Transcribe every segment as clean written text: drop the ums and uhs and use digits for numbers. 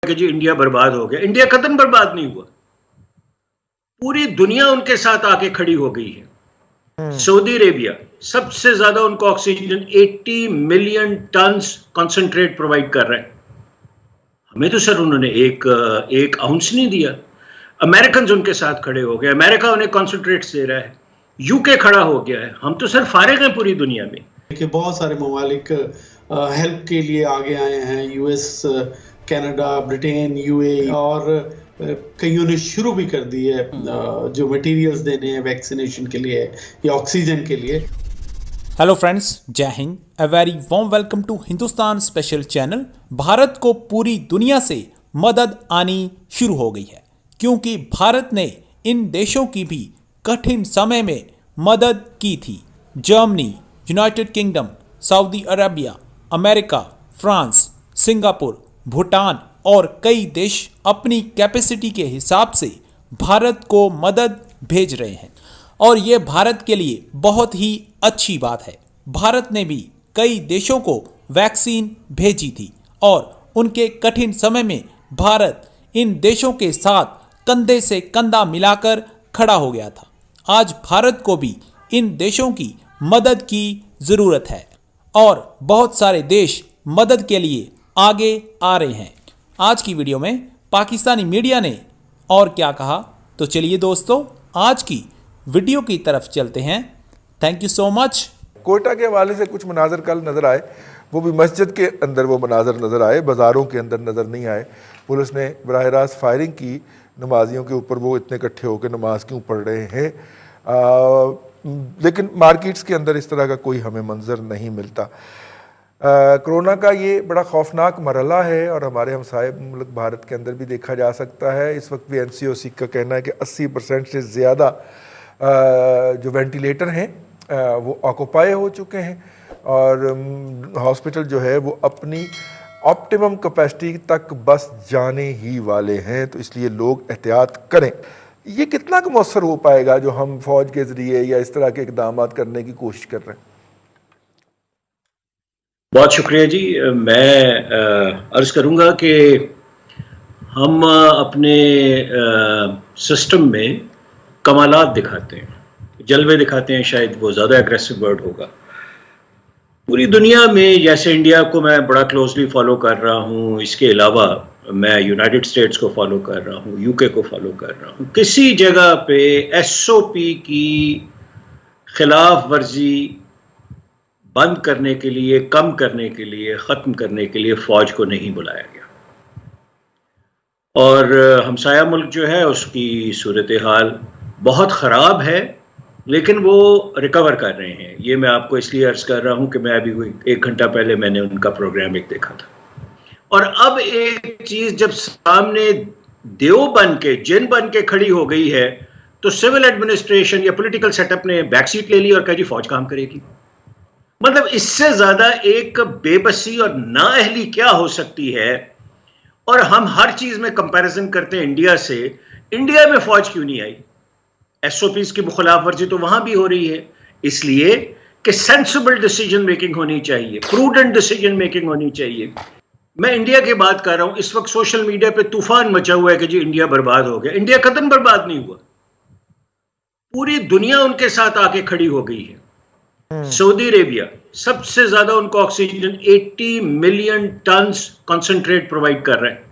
कि जी इंडिया बर्बाद हो गया। इंडिया कतन बर्बाद नहीं हुआ, पूरी दुनिया उनके साथ आके खड़ी हो गई है। सऊदी अरेबिया सबसे ज्यादा उनको oxygen 80 million ton concentrate provide कर रहा है। हमें तो सर उन्होंने एक आउंस नहीं दिया। अमेरिकन उनके साथ खड़े हो गए, अमेरिका उन्हें कंसंट्रेट्स दे रहा है, यूके खड़ा हो गया है। हम तो सर फारिग हैं पूरी दुनिया में। देखिए बहुत सारे ममालिक हेल्प के लिए आगे आए हैं, यूएस, कनाडा, ब्रिटेन, यूएई, और कईयों ने शुरू भी कर दी है जो मटेरियल्स देने हैं वैक्सीनेशन के लिए या ऑक्सीजन के लिए। हेलो फ्रेंड्स, जय हिंद। A very warm welcome to Hindustan special channel. Bharat को पूरी दुनिया से मदद आनी शुरू हो गई है, क्योंकि भारत ने इन देशों की भी कठिन समय में मदद की थी। Germany, United kingdom, Saudi Arabia, America, France, Singapore, Bhutan और कई देश अपनी कैपेसिटी के हिसाब से भारत को मदद भेज रहे हैं, और ये भारत के लिए बहुत ही अच्छी बात है। भारत ने भी कई देशों को वैक्सीन भेजी थी और उनके कठिन समय में भारत इन देशों के साथ कंधे से कंधा मिलाकर खड़ा हो गया था। आज भारत को भी इन देशों की मदद की ज़रूरत है और बहुत सारे देश मदद के लिए आगे आ रहे हैं। आज की वीडियो में पाकिस्तानी मीडिया ने और क्या कहा, तो चलिए दोस्तों आज की वीडियो की तरफ चलते हैं। Thank you so much. Quetta के हवाले से कुछ मनाजर कल नज़र आए, वो भी मस्जिद के अंदर वो मनाजर नज़र आए, बाज़ारों के अंदर नज़र नहीं आए। पुलिस ने बराह रास्त फायरिंग की नमाजियों के ऊपर, वो इतने इकट्ठे होकर नमाज क्यों पढ़ रहे हैं। लेकिन मार्केट्स के अंदर इस तरह का कोई हमें मंजर नहीं मिलता। कोरोना का ये बड़ा खौफनाक मरहला है और हमारे हमसाये मुल्क भारत के अंदर भी देखा जा सकता है। इस वक्त भी NCOC का कहना है कि 80% से ज़्यादा जो वेंटिलेटर हैं वो ऑक्यूपाई हो चुके हैं और हॉस्पिटल जो है वो अपनी ऑप्टिमम कैपेसिटी तक बस जाने ही वाले हैं। तो इसलिए लोग एहतियात करें। ये कितना का मौसर हो पाएगा जो हम फौज के ज़रिए या इस तरह के इकदाम करने की कोशिश कर रहे हैं? बहुत शुक्रिया जी। मैं अर्ज़ करूँगा कि हम अपने सिस्टम में कमालात दिखाते हैं, जलवे दिखाते हैं, शायद वो ज़्यादा एग्रेसिव वर्ड होगा। पूरी दुनिया में जैसे इंडिया को मैं बड़ा क्लोजली फॉलो कर रहा हूँ, इसके अलावा मैं यूनाइटेड स्टेट्स को फॉलो कर रहा हूँ, यूके को फॉलो कर रहा हूँ। किसी जगह पे SOP की खिलाफ वर्जी बंद करने के लिए, कम करने के लिए, ख़त्म करने के लिए फ़ौज को नहीं बुलाया गया। और हमसाया मुल्क जो है उसकी सूरत हाल बहुत ख़राब है, लेकिन वो रिकवर कर रहे हैं। ये मैं आपको इसलिए अर्ज़ कर रहा हूँ कि मैं अभी 1 घंटा पहले मैंने उनका प्रोग्राम एक देखा था। और अब एक चीज़ जब सामने देव बन के, जिन बन के खड़ी हो गई है, तो सिविल एडमिनिस्ट्रेशन या पॉलिटिकल सेटअप ने बैकसीट ले ली और कहा जी फौज काम करेगी। मतलब इससे ज़्यादा एक बेबसी और नाअहली क्या हो सकती है। और हम हर चीज़ में कंपैरिजन करते हैं इंडिया से। इंडिया में फौज क्यों नहीं आई? SOPs की खिलाफ वर्जी तो वहां भी हो रही है, इसलिए कि सेंसिबल डिसीजन मेकिंग होनी चाहिए, प्रूडेंट डिसीजन मेकिंग होनी चाहिए। मैं इंडिया की बात कर रहा हूं। इस वक्त सोशल मीडिया पे तूफान मचा हुआ है कि जी इंडिया बर्बाद हो गया। इंडिया कतन बर्बाद नहीं हुआ, पूरी दुनिया उनके साथ आके खड़ी हो गई है। सऊदी अरेबिया सबसे ज्यादा उनको oxygen 80 million ton concentrate provide कर रहा है।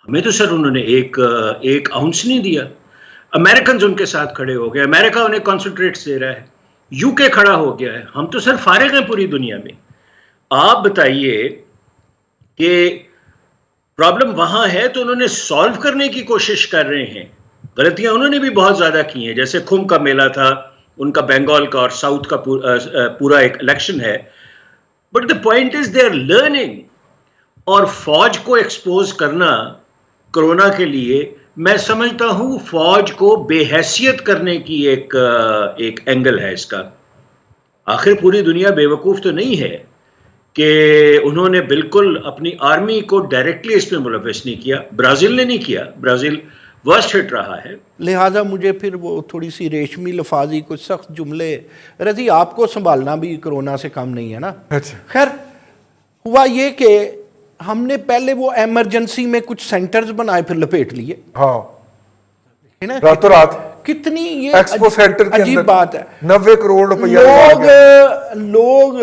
हमें तो सर उन्होंने एक आउंस नहीं दिया। अमेरिकन उनके साथ खड़े हो गए, अमेरिका उन्हें कंसंट्रेट्स दे रहा है, यूके खड़ा हो गया है। हम तो सर फारिग हैं पूरी दुनिया में। आप बताइए कि प्रॉब्लम वहां है तो उन्होंने सॉल्व करने की कोशिश कर रहे हैं। गलतियां उन्होंने भी बहुत ज्यादा की हैं, जैसे कुंभ का मेला था उनका, बंगाल का और साउथ का पूरा एक इलेक्शन है। But the point is they are learning. और फौज को एक्सपोज करना कोरोना के लिए, मैं समझता हूं फौज को बेहैसियत करने की एक एंगल है इसका। आखिर पूरी दुनिया बेवकूफ तो नहीं है कि उन्होंने बिल्कुल अपनी आर्मी को डायरेक्टली इसमें मुलव्वस नहीं किया। ब्राज़ील ने नहीं किया, ब्राज़ील वर्स्ट हिट रहा है। लिहाजा मुझे फिर वो थोड़ी सी रेशमी लफाजी, कुछ सख्त जुमले, रजी आपको संभालना भी कोरोना से कम नहीं है ना। अच्छा। खैर हुआ ये कि हमने पहले वो इमरजेंसी में कुछ सेंटर्स बनाए फिर लपेट लिए, हाँ है ना, रातों रात कितनी ये एक्सपो सेंटर के अजीब अंदर बात है। 90 करोड़ रुपया लोग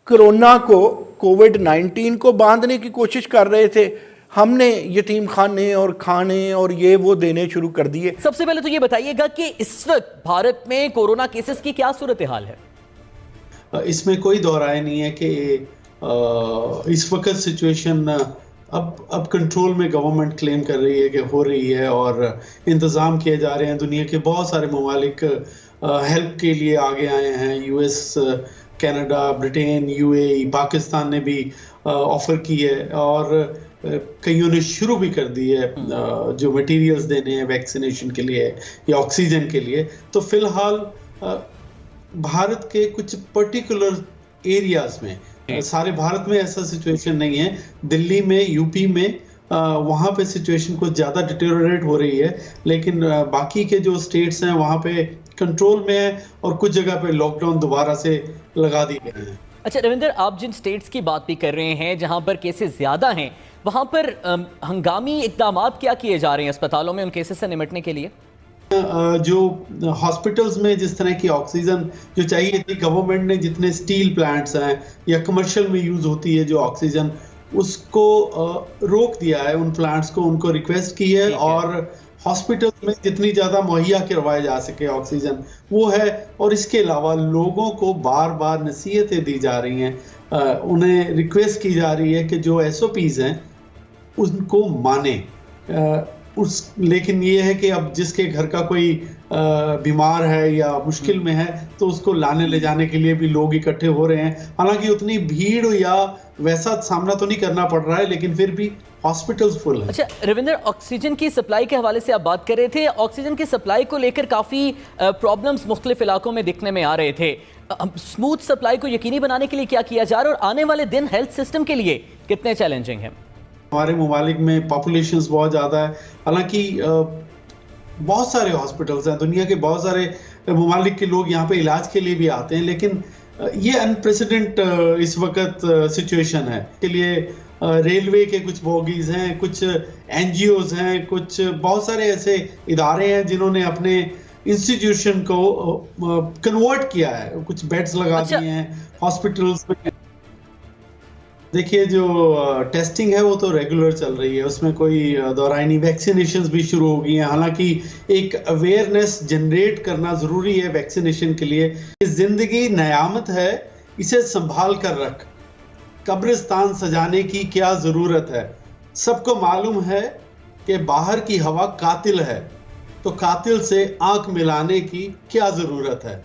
कोरोना को, कोविड-19 को बांधने की कोशिश कर रहे थे, हमने यतीम खाने और खाने और ये वो देने शुरू कर दिए। सबसे पहले तो ये बताइएगा कि इस वक्त भारत में कोरोना केसेस की क्या सूरत हाल है? इसमें कोई दो राय नहीं है कि इस वक्त सिचुएशन अब कंट्रोल में गवर्नमेंट क्लेम कर रही है कि हो रही है और इंतज़ाम किए जा रहे हैं। दुनिया के बहुत सारे ममालिक हेल्प के लिए आगे आए हैं। US, Canada, Britain, UAE, Pakistan ने भी ऑफर की है और कईयों ने शुरू भी कर दी है जो मटेरियल्स देने हैं वैक्सीनेशन के लिए या ऑक्सीजन के लिए। तो फिलहाल भारत के कुछ पर्टिकुलर एरियाज में, सारे भारत में ऐसा सिचुएशन नहीं है, दिल्ली में, यूपी में वहाँ पे सिचुएशन कुछ ज़्यादा डिटेरियोरेट हो रही है, लेकिन बाकी के जो स्टेट्स हैं वहाँ पे कंट्रोल में है और कुछ जगह पे लॉकडाउन दोबारा से लगा दिए गए हैं। अच्छा रविंदर, आप जिन स्टेट्स की बात भी कर रहे हैं जहां पर केसेस ज्यादा हैं, वहां पर हंगामी इकदामात क्या किए जा रहे हैं अस्पतालों में उन केसेस से निपटने के लिए? जो हॉस्पिटल्स में जिस तरह की ऑक्सीजन जो चाहिए थी, गवर्नमेंट ने जितने स्टील प्लांट्स हैं या कमर्शियल में यूज होती है जो ऑक्सीजन, उसको रोक दिया है, उन प्लांट्स को, उनको रिक्वेस्ट की है और हॉस्पिटल में जितनी ज़्यादा मुहैया करवाए जा सके ऑक्सीजन वो है। और इसके अलावा लोगों को बार बार नसीहतें दी जा रही हैं, उन्हें रिक्वेस्ट की जा रही है कि जो SOPs हैं उनको माने। लेकिन ये है कि अब जिसके घर का कोई बीमार है या मुश्किल में है तो उसको लाने ले जाने के लिए भी लोग इकट्ठे हो रहे हैं। हालांकि उतनी भीड़ या वैसा सामना तो नहीं करना पड़ रहा है, लेकिन फिर भी हॉस्पिटल्स फुल है। अच्छा रविंदर, ऑक्सीजन की सप्लाई के हवाले से आप बात कर रहे थे। ऑक्सीजन की सप्लाई को लेकर काफ़ी प्रॉब्लम्स मुख्तलिफ इलाकों में दिखने में आ रहे थे। स्मूथ सप्लाई को यकीनी बनाने के लिए क्या किया जा रहा है और आने वाले दिन हेल्थ सिस्टम के लिए कितने चैलेंजिंग हैं? हमारे ममालिक में पॉपुलेशंस बहुत ज़्यादा है, हालांकि बहुत सारे हॉस्पिटल्स हैं, दुनिया के बहुत सारे ममालिक के लोग यहाँ पे इलाज के लिए भी आते हैं, लेकिन ये अनप्रेसिडेंट इस वक्त सिचुएशन है। के लिए रेलवे के कुछ बोगीज हैं, कुछ NGOs हैं, कुछ बहुत सारे ऐसे इदारे हैं जिन्होंने अपने इंस्टीट्यूशन को कन्वर्ट किया है, कुछ बेड्स लगा दिए हैं हॉस्पिटल्स में। देखिए जो टेस्टिंग है वो तो रेगुलर चल रही है, उसमें कोई दोहराई नहीं। वैक्सीनेशंस भी शुरू हो गई हैं, हालांकि एक अवेयरनेस जनरेट करना ज़रूरी है वैक्सीनेशन के लिए। ज़िंदगी नयामत है, इसे संभाल कर रख, कब्रिस्तान सजाने की क्या ज़रूरत है। सबको मालूम है कि बाहर की हवा कातिल है, तो कातिल से आंख मिलाने की क्या ज़रूरत है।